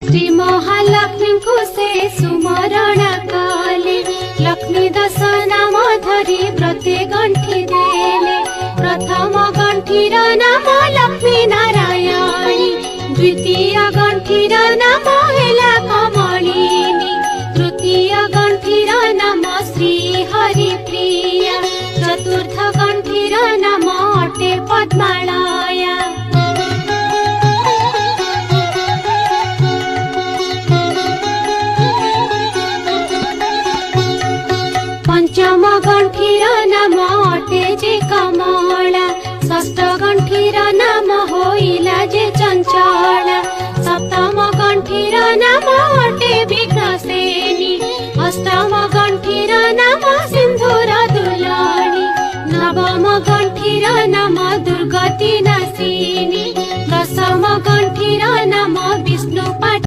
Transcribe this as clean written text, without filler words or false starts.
श्री महालक्ष्मी को से सुमरण काले लक्ष्मी दश नाम धरी व्रते गंठी देले। प्रथम गंठीर नाम लक्ष्मी नारायणी, द्वितीय गंठीर नाम हेला कमलिनी, तृतीय गंठीर नाम श्री हरिप्रिया, चतुर्थ गंठीर नाम अटे पद्मालया। पंचम गंठीर नाम अटे जे कमला, षष्ठ गंठीर नाम होइला जे चंचला, सप्तम गंठीर नाम अटे विघ्नसेनी, अष्टम गंठीर नाम सिंधुर दुलानी, नवम गंठीर नाम दुर्गति नाशिनी, दशम गंठीर नाम